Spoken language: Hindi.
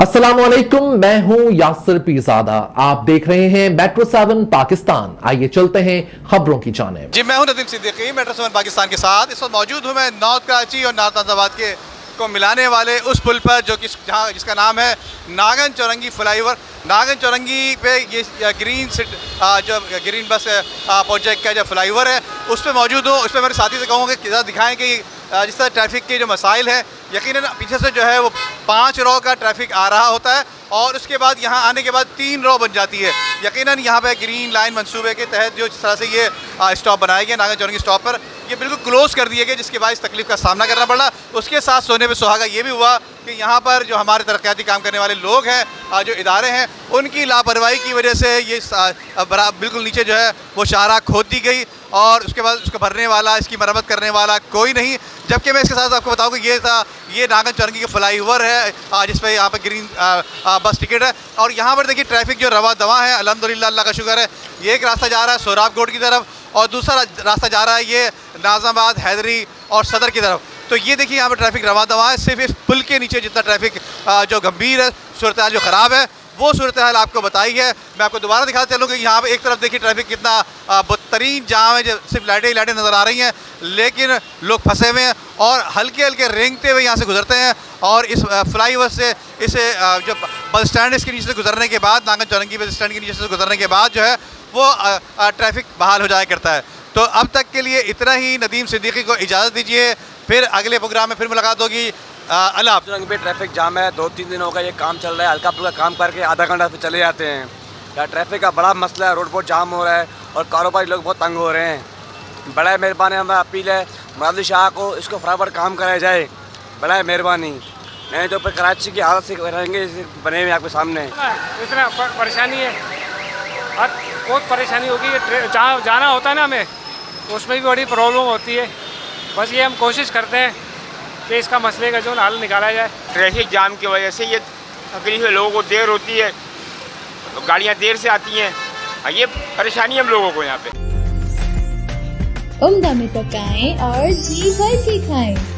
अस्सलामुअलैकुम, मैं हूं यासिर पीरज़ादा। आप देख रहे हैं मेट्रो 7 पाकिस्तान। आइए चलते हैं खबरों की जानिब। जी, मैं हूं नदीम सिद्दीकी, मेट्रो 7 पाकिस्तान के साथ। इस वक्त मौजूद हूं मैं नॉर्थ कराची और नॉर्थ नाज़ाबाद के को मिलाने वाले उस पुल पर जो कि जिसका नाम है नागन चौरंगी फ्लाईओवर। नागन चौरंगी पे ये जो ग्रीन बस प्रोजेक्ट का जो फ्लाईओवर है उस पर मौजूद हूँ। उस पर मेरे साथी से कहूँगा कि ज़रा दिखाएँ कि जिस तरह ट्रैफिक के जो मसाइल है, यकीनन पीछे से जो है वो 5 रो का ट्रैफिक आ रहा होता है और उसके बाद यहाँ आने के बाद 3 रो बन जाती है। यकीनन यहाँ पे ग्रीन लाइन मंसूबे के तहत जो जिस तरह से ये स्टॉप बनाए गए नागन चौरंगी स्टॉप पर, ये बिल्कुल क्लोज़ कर दिए गए, जिसके बाद इस तकलीफ का सामना करना पड़ा। उसके साथ सोने पे सुहागा ये भी हुआ कि यहाँ पर जो हमारे तरक्याती काम करने वाले लोग हैं, जो इदारे हैं, उनकी लापरवाही की वजह से ये बिल्कुल नीचे जो है वो शाहराह खोद दी गई और उसके बाद उसको भरने वाला, इसकी मरम्मत करने वाला कोई नहीं। जबकि मैं इसके साथ आपको बताऊँ कि ये नागन चौरंगी का फ्लाईओवर है जिस पर यहाँ पर ग्रीन बस टिकट है और यहाँ पर देखिए ट्रैफिक जो रवा दवा है, अल्हम्दुलिल्लाह, अल्लाह का शुक्र है। ये एक रास्ता जा रहा है सोराब कोट की तरफ और दूसरा रास्ता जा रहा है ये नाज़ाबाद, हैदरी और सदर की तरफ। तो ये देखिए यहाँ पर ट्रैफिक रवा दवा है। सिर्फ इस पुल के नीचे जितना ट्रैफिक जो गंभीर है, सूरत हाल जो ख़राब है, वो सूरत हाल आपको बताई है। मैं आपको दोबारा दिखाता चलूँ कि यहाँ पर एक तरफ देखिए ट्रैफिक कितना बदतरीन जाम है, सिर्फ लाइटें ही लाइटें नज़र आ रही हैं, लेकिन लोग फंसे हुए हैं और हल्के हल्के रेंगते हुए यहाँ से गुजरते हैं। और इस फ्लाईओवर से इसे जो बस स्टैंड इसके नीचे से गुजरने के बाद, नागन चौरंगी बस स्टैंड के नीचे से गुजरने के बाद जो है वो ट्रैफिक बहाल हो जाया करता है। तो अब तक के लिए इतना ही। नदीम सिद्दीकी को इजाज़त दीजिए, फिर अगले प्रोग्राम में फिर मुलाकात होगी। अल्लाह। चौरंगी पे ट्रैफिक जाम है, 2-3 दिन होगा ये काम चल रहा है। हल्का फुल्का काम करके आधा घंटा फिर चले जाते हैं। या ट्रैफिक का बड़ा मसला है, रोड बहुत जाम हो रहा है और कारोबारी लोग बहुत तंग हो रहे हैं। बड़ा मेहरबानी, हमें अपील है मुराद शाह को, इसको फटाफट काम कराया जाए। बड़ा मेहरबानी, नहीं तो फिर कराची की हालत से रहेंगे बने हुए आपके सामने। इतना परेशानी है, बहुत परेशानी होगी। जहाँ जाना होता है ना हमें, उसमें भी बड़ी प्रॉब्लम होती है। बस ये हम कोशिश करते हैं कि इसका मसले का जो हल निकाला जाए। ट्रैफिक जाम की वजह से ये तकलीफ है, लोगों को देर होती है, तो गाड़ियाँ देर से आती हैं, ये परेशानी हम लोगों को यहाँ पे। उम्दा में पकाएं और जी भर के खाएं।